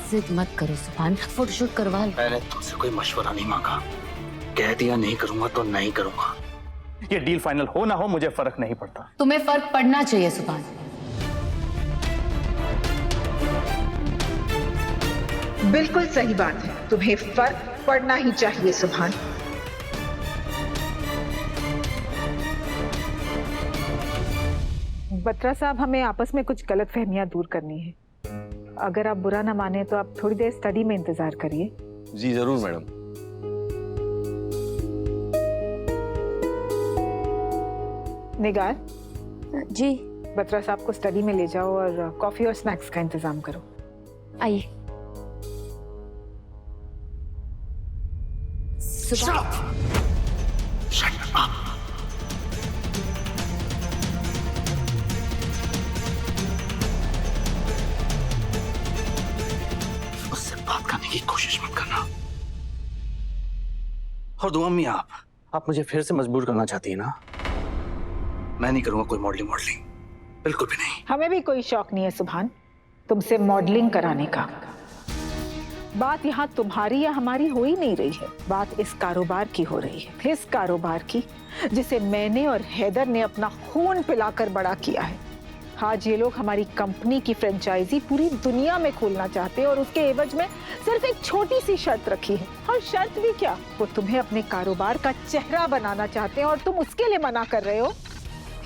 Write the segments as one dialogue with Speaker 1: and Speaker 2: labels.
Speaker 1: जिद मत करो सुभान, फोटोशूट करवा लो।
Speaker 2: मैंने तुमसे कोई मशवरा नहीं मांगा, कह दिया नहीं करूंगा तो नहीं करूंगा।
Speaker 3: ये डील फाइनल हो ना हो मुझे फर्क नहीं पड़ता।
Speaker 1: तुम्हें फर्क पड़ना चाहिए सुभान।
Speaker 4: बिल्कुल सही बात है, तुम्हें फर्क पड़ना ही चाहिए सुभान। बत्रा साहब, हमें आपस में कुछ गलतफहमियां दूर करनी है। अगर आप बुरा ना माने तो आप थोड़ी देर स्टडी में इंतजार करिए।
Speaker 5: जी जरूर मैडम।
Speaker 4: निगार
Speaker 1: जी
Speaker 4: बत्रा साहब को स्टडी में ले जाओ और कॉफी और स्नैक्स का इंतजाम करो।
Speaker 1: आइए। सुभान
Speaker 2: उससे बात करने की कोशिश मत करना। और दुआ अम्मी, आप मुझे फिर से मजबूर करना चाहती है ना? मैं नहीं करूंगा कोई मॉडलिंग, बिल्कुल भी नहीं।
Speaker 4: हमें भी कोई शौक नहीं है सुभान तुमसे मॉडलिंग कराने का। बात यहाँ तुम्हारी या हमारी हो ही नहीं रही है, बात इस कारोबार की हो रही है। इस कारोबार की जिसे मैंने और हैदर ने अपना खून पिलाकर बड़ा किया है। आज ये लोग हमारी कंपनी की फ्रेंचाइजी पूरी दुनिया में खोलना चाहते हैं और उसके एवज में सिर्फ एक छोटी सी शर्त रखी है। और शर्त भी क्या, वो तुम्हें अपने कारोबार का चेहरा बनाना चाहते हैं और तुम उसके लिए मना कर रहे हो।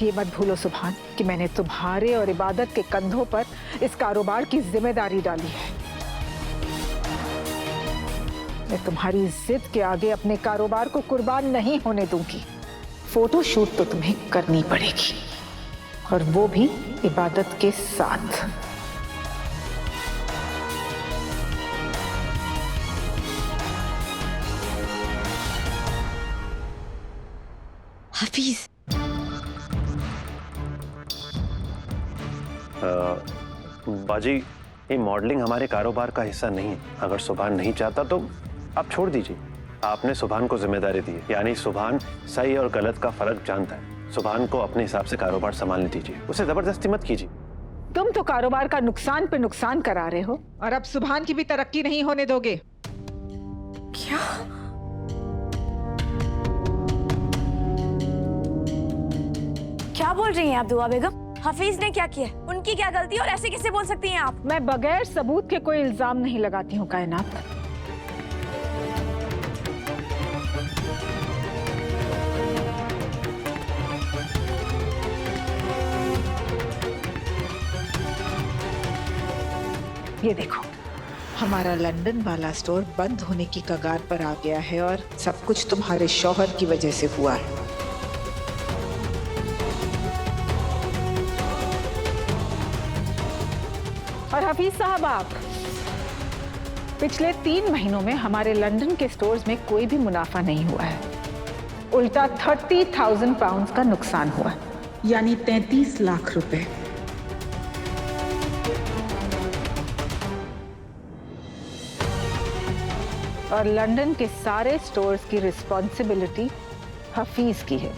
Speaker 4: ये मत भूलो सुभान कि मैंने तुम्हारे और इबादत के कंधों पर इस कारोबार की जिम्मेदारी डाली है। मैं तुम्हारी जिद के आगे अपने कारोबार को कुर्बान नहीं होने दूंगी। फोटो शूट तो तुम्हें करनी पड़ेगी, और वो भी इबादत के साथ।
Speaker 1: हफीज,
Speaker 6: बाजी, ये मॉडलिंग हमारे कारोबार का हिस्सा नहीं है। अगर सुभान नहीं चाहता तो आप छोड़ दीजिए। आपने सुभान को जिम्मेदारी दी है, यानी सुभान सही और गलत का फर्क जानता है। सुभान को अपने हिसाब से कारोबार संभालने दीजिए, उसे जबरदस्ती मत कीजिए।
Speaker 4: तुम तो कारोबार का नुकसान पे नुकसान करा रहे हो और अब सुभान की भी तरक्की नहीं होने दोगे।
Speaker 1: क्या?
Speaker 7: क्या बोल रही हैं आप दुआ बेगम? हफीज ने क्या किया? उनकी क्या गलती और ऐसे कैसे बोल सकती हैं आप?
Speaker 4: मैं बगैर सबूत के कोई इल्जाम नहीं लगाती हूँ कायनात। ये देखो, हमारा लंदन वाला स्टोर बंद होने की कगार पर आ गया है और सब कुछ तुम्हारे शौहर की वजह से हुआ है। और हफीज साहब, आप पिछले 3 महीनों में हमारे लंदन के स्टोर्स में कोई भी मुनाफा नहीं हुआ है, उल्टा 30,000 पाउंड्स का नुकसान हुआ, यानी 33 लाख रुपए। और लंदन के सारे स्टोर्स की रिस्पॉन्सिबिलिटी हफीज की है।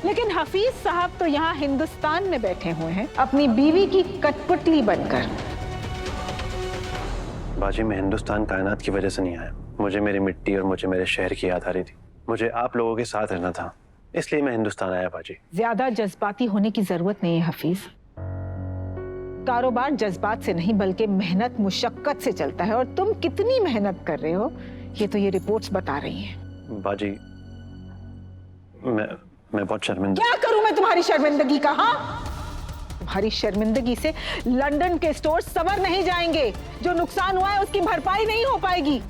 Speaker 4: लेकिन हफीज साहब तो यहाँ हिंदुस्तान में बैठे हुए हैं अपनी बीवी की कठपुतली बनकर।
Speaker 6: बाजी, मैं हिंदुस्तान कायनात की वजह से नहीं आया। मुझे मेरी मिट्टी और मुझे मेरे शहर की याद आ रही थी। मुझे आप लोगों के साथ रहना था, इसलिए मैं हिंदुस्तान आया। बाजी,
Speaker 4: ज्यादा जज्बाती होने की जरूरत नहीं है हफीज। कारोबार जज्बात से नहीं बल्कि मेहनत मुशक्कत से चलता है, और तुम कितनी मेहनत कर रहे हो ये तो ये रिपोर्ट्स बता रही हैं।
Speaker 6: बाजी, मैं बहुत शर्मिंदा।
Speaker 4: क्या करूं मैं तुम्हारी शर्मिंदगी का? हाँ, तुम्हारी शर्मिंदगी से लंदन के स्टोर संवर नहीं जाएंगे। जो नुकसान हुआ है उसकी भरपाई नहीं हो पाएगी।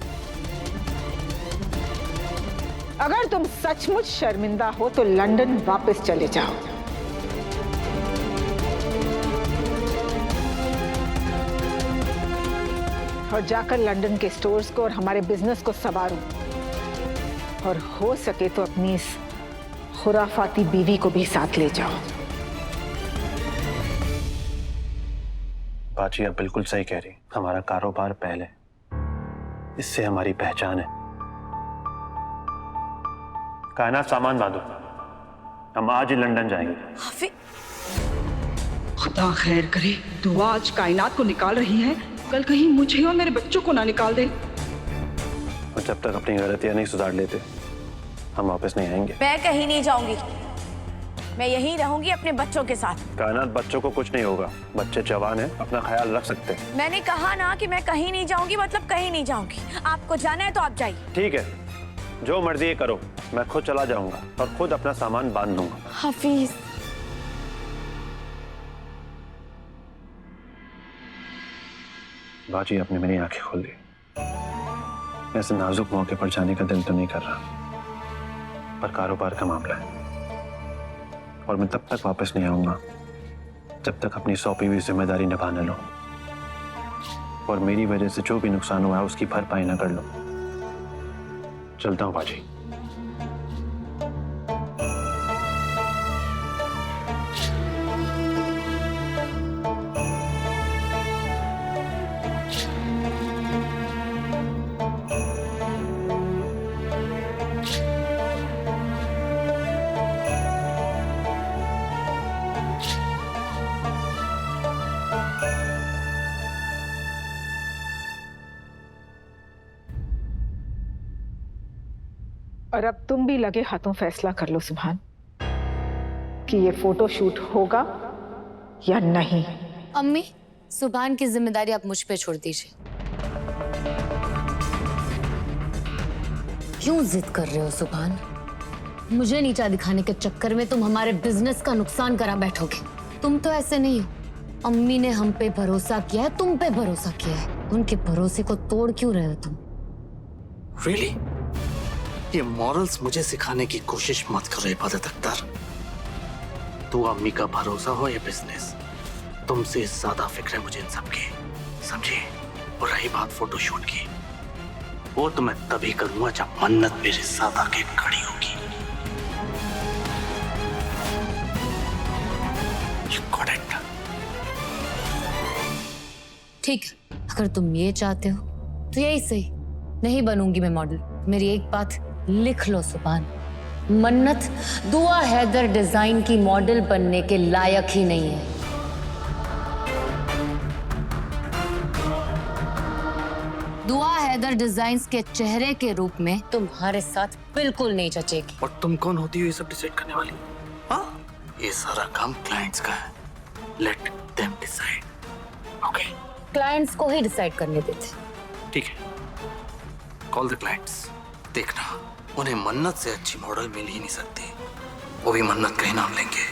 Speaker 4: अगर तुम सचमुच शर्मिंदा हो तो लंदन वापस चले जाओ। और जाकर लंदन के स्टोर्स को और हमारे बिजनेस को संवारो, और हो सके तो अपनी इस खुराफाती बीवी को भी साथ ले जाओ।
Speaker 6: बाजी, आप बिल्कुल सही कह रही। हमारा कारोबार पहले, इससे हमारी पहचान है। कायनात, सामान बांधो, हम आज ही लंदन जाएंगे।
Speaker 8: खुदा खैर करे, दुआ आज कायनात को निकाल रही है
Speaker 5: कल कहीं मुझे और मेरे बच्चों को ना निकाल दे।
Speaker 6: और जब तक अपनी गलतियां नहीं सुधार लेते हम वापस नहीं आएंगे।
Speaker 7: मैं कहीं नहीं जाऊंगी, मैं यहीं रहूंगी अपने बच्चों के साथ।
Speaker 6: कायनात, बच्चों को कुछ नहीं होगा, बच्चे जवान हैं, अपना ख्याल रख सकते हैं।
Speaker 7: मैंने कहा ना कि मैं कहीं नहीं जाऊंगी, मतलब कहीं नहीं जाऊंगी। आपको जाना है तो आप जाइए।
Speaker 6: ठीक है, जो मर्जी ये करो, मैं खुद चला जाऊंगा और खुद अपना सामान बांध लूंगा।
Speaker 7: हफीज,
Speaker 6: बाजी, आपने मेरी आंखें खोल दी। ऐसे नाजुक मौके पर जाने का दिल तो नहीं कर रहा, पर कारोबार का मामला है और मैं तब तक वापस नहीं आऊंगा जब तक अपनी सौंपी हुई जिम्मेदारी निभा न लूं और मेरी वजह से जो भी नुकसान हुआ है उसकी भरपाई न कर लूं। चलता हूं बाजी।
Speaker 4: और अब तुम भी लगे हाथों फैसला कर लो सुभान कि ये फोटो शूट होगा या नहीं।
Speaker 1: अम्मी, सुभान की जिम्मेदारी आप मुझ पे छोड़ दीजिए। क्यों जिद कर रहे हो सुभान? मुझे नीचा दिखाने के चक्कर में तुम हमारे बिजनेस का नुकसान करा बैठोगे। तुम तो ऐसे नहीं हो। अम्मी ने हम पे भरोसा किया है, तुम पे भरोसा किया है। उनके भरोसे को तोड़ क्यों रहे हो तुम?
Speaker 2: Really? ये मॉरल्स मुझे सिखाने की कोशिश मत करो इबादत अख्तर। तू अम्मी का भरोसा हो या बिजनेस, तुमसे ज्यादा फिक्र है मुझे इन सब की, समझी? और रही बात फोटोशूट की, वो तो मैं तभी करूंगा जब मन्नत मेरे साथ आके खड़ी होगी। You got it?
Speaker 1: ठीक है, अगर तुम ये चाहते हो तो यही सही। नहीं बनूंगी मैं मॉडल। मेरी एक बात लिख लो सुभान, मन्नत दुआ हैदर डिजाइन की मॉडल बनने के लायक ही नहीं है। दुआ हैदर डिजाइन्स के चेहरे के रूप में तुम्हारे साथ बिल्कुल नहीं जचेगी।
Speaker 2: और तुम कौन होती हो ये सब डिसाइड करने वाली? हाँ, ये सारा काम क्लाइंट्स का है। Let them decide. Okay,
Speaker 1: clients को ही डिसाइड करने देते।
Speaker 2: ठीक है, कॉल द क्लाइंट्स। देखना, उन्हें मन्नत से अच्छी मॉडल मिल ही नहीं सकती। वो भी मन्नत का ही नाम लेंगे।